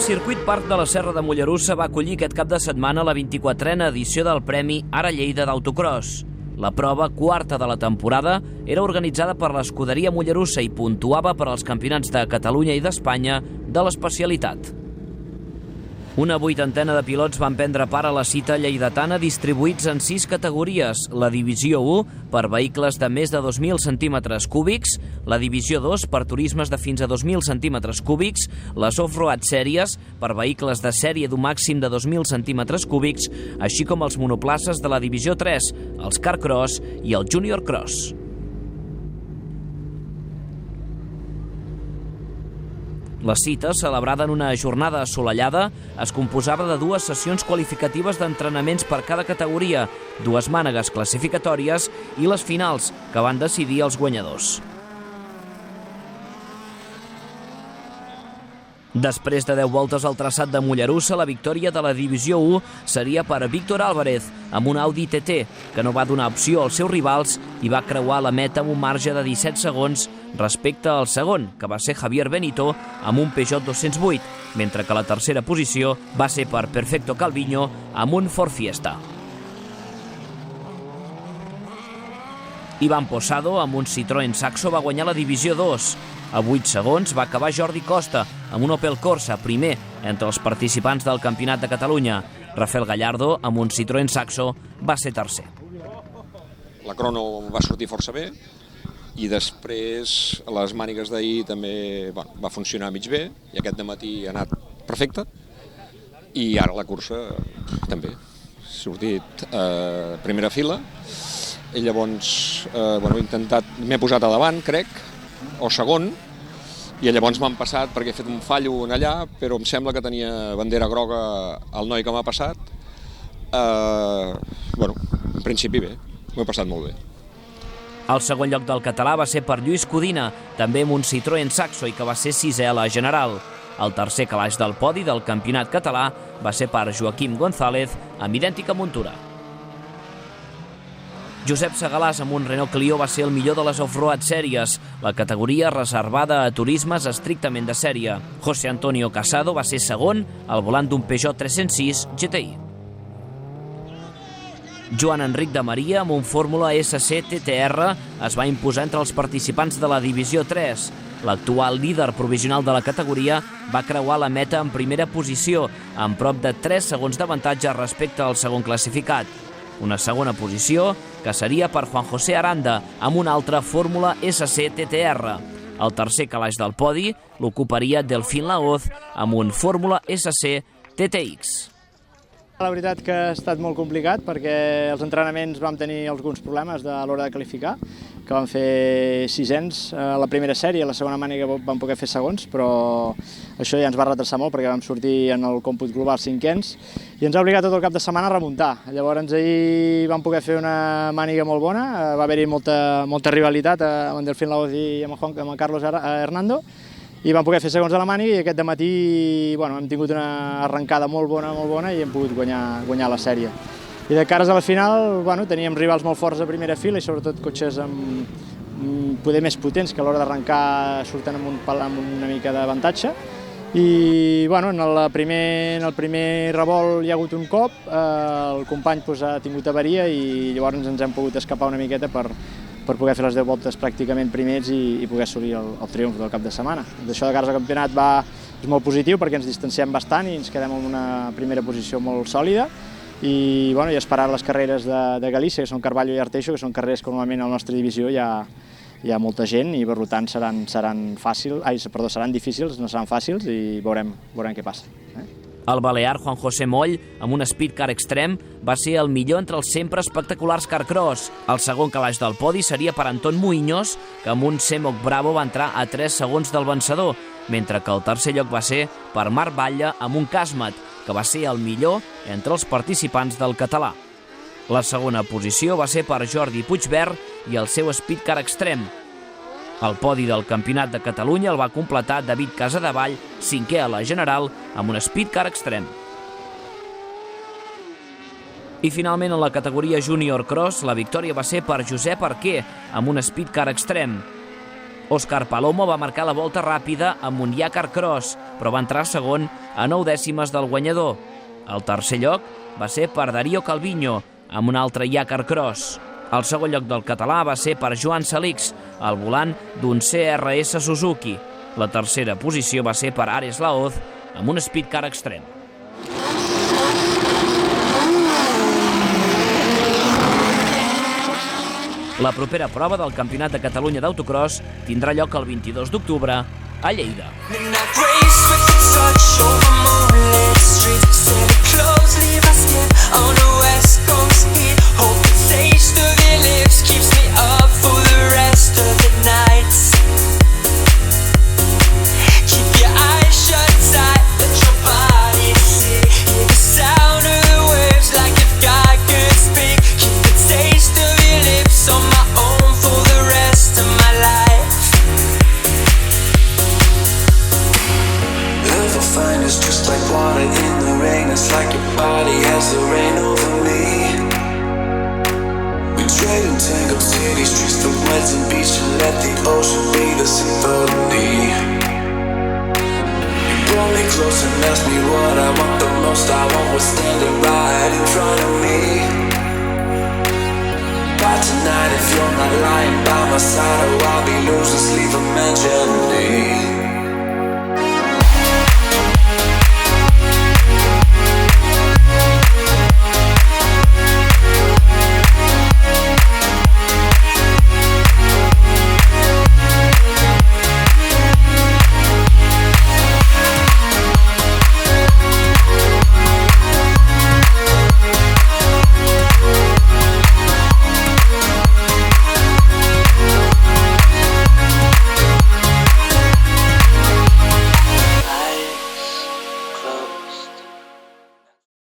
circuit Parc de la Serra de Mollerussa va acollir aquest cap de setmana la 24a edició del Premi Ara Lleida d'Autocross. La prova, quarta de la temporada, era organitzada per l'Escuderia Mollerussa i puntuava per als campionats de Catalunya i d'Espanya de l'especialitat. Una vuitantena de pilots van prendre part a la cita lleidatana distribuïts en 6 categories, la Divisió 1 per vehicles de més de 2.000 centímetres cúbics, la Divisió 2 per turismes de fins a 2.000 centímetres cúbics, les Off-Road Sèries per vehicles de sèrie d'un màxim de 2.000 centímetres cúbics, així com els monoplaces de la Divisió 3, els Carcross i el Junior Cross. La cita, celebrada en una jornada assolellada, es composava de 2 sessions qualificatives d'entrenaments per cada categoria, 2 mànegues classificatòries i les finals, que van decidir els guanyadors. Després de 10 voltes al traçat de Mollerussa, la victòria de la Divisió 1 seria per a Víctor Álvarez, amb un Audi TT, que no va donar opció als seus rivals i va creuar la meta amb un marge de 17 segons respecte al segon, que va ser Javier Benito, amb un Peugeot 208, mentre que la tercera posició va ser per Perfecto Calviño amb un Ford Fiesta. Iván Posado, amb un Citroën Saxo, va guanyar la Divisió 2. A 8 segons va acabar Jordi Costa, amb un Opel Corsa, primer entre els participants del Campionat de Catalunya. Rafael Gallardo, amb un Citroën Saxo, va ser tercer. La crono va sortir força bé i després les mànigues d'ahir també va funcionar mig bé i aquest dematí ha anat perfecte i ara la cursa també. He sortit a primera fila i llavors m'he posat a davant, crec, o segon, i llavors m'han passat perquè he fet un fallo allà, però em sembla que tenia bandera groga el noi que m'ha passat. En principi bé, m'ho he passat molt bé. El segon lloc del català va ser per Lluís Codina, també amb un Citroën Saxo i que va ser 6è a la general. El tercer calaix del podi del campionat català va ser per Joaquim González, amb idèntica muntura. Josep Segalàs amb un Renault Clio va ser el millor de les Off-Road Sèries, la categoria reservada a turismes estrictament de sèrie. José Antonio Casado va ser segon al volant d'un Peugeot 306 GTI. Joan Enric de Maria, amb un Fórmula SC TTR, es va imposar entre els participants de la Divisió 3. L'actual líder provisional de la categoria va creuar la meta en primera posició, amb prop de 3 segons d'avantatge respecte al segon classificat. Una segona posició que seria per Juan José Aranda, amb una altra Fórmula SC TTR. El tercer calaix del podi l'ocuparia Delfín Laoz, amb un Fórmula SC TTX. La veritat que ha estat molt complicat perquè els entrenaments vam tenir alguns problemes a l'hora de qualificar, que vam fer sisens a la primera sèrie, a la segona màniga vam poder fer segons, però això ja ens va retrasar molt perquè vam sortir en el còmput global cinquens i ens ha obligat tot el cap de setmana a remuntar. Llavors ahir vam poder fer una màniga molt bona, va haver-hi molta rivalitat amb en Delfín Laoz i amb en Carlos Hernando, i vam poder fer segons de la màniga i aquest dematí hem tingut una arrencada molt bona i hem pogut guanyar la sèrie. I de cares a la final teníem rivals molt forts a primera fila i sobretot cotxes poder més potents que a l'hora d'arrencar surten amb una mica d'avantatge. I en el primer revolt hi ha hagut un cop, el company ha tingut avaria i llavors ens hem pogut escapar una miqueta per poder fer les 10 voltes pràcticament primers i poder assolir el triomf del cap de setmana. D'això de cares al campionat és molt positiu perquè ens distanciem bastant i ens quedem en una primera posició molt sòlida i esperar les carreres de Galícia, que són Carballo i Arteixo, que són carreres que normalment a la nostra divisió hi ha molta gent i per tant seran difícils, no seran fàcils i veurem què passa. El balear Juan José Moll, amb un Speed Car Extreme, va ser el millor entre els sempre espectaculars Carcross. El segon calaix del podi seria per Anton Muiños, que amb un Semoc Bravo va entrar a 3 segons del vencedor, mentre que el tercer lloc va ser per Marc Batlle amb un Casmat, que va ser el millor entre els participants del català. La segona posició va ser per Jordi Puigvert i el seu Speed Car Extreme. El podi del Campionat de Catalunya el va completar David Casadevall, 5è a la general, amb un Speed Car Extreme. I finalment, en la categoria Junior Cross, la victòria va ser per Josep Arquer, amb un Speed Car Extreme. Òscar Palomo va marcar la volta ràpida amb un Yakar Cross, però va entrar segon a 9 dècimes del guanyador. El tercer lloc va ser per Darío Calviño, amb un altre Yakar Cross. El segon lloc del català va ser per Joan Salix, al volant d'un CRS Suzuki. La tercera posició va ser per Ares Laoz, amb un Speedcar extrem. La propera prova del Campionat de Catalunya d'autocross tindrà lloc el 22 d'octubre a Lleida. It's like your body has the reign over me. We trade and tango city streets, the woods and beach, and let the ocean be the symphony. You pull me close and ask me what I want the most. I want what's standing right in front of me. By tonight, if you're not lying by my side, oh, I'll be losing sleep imagining.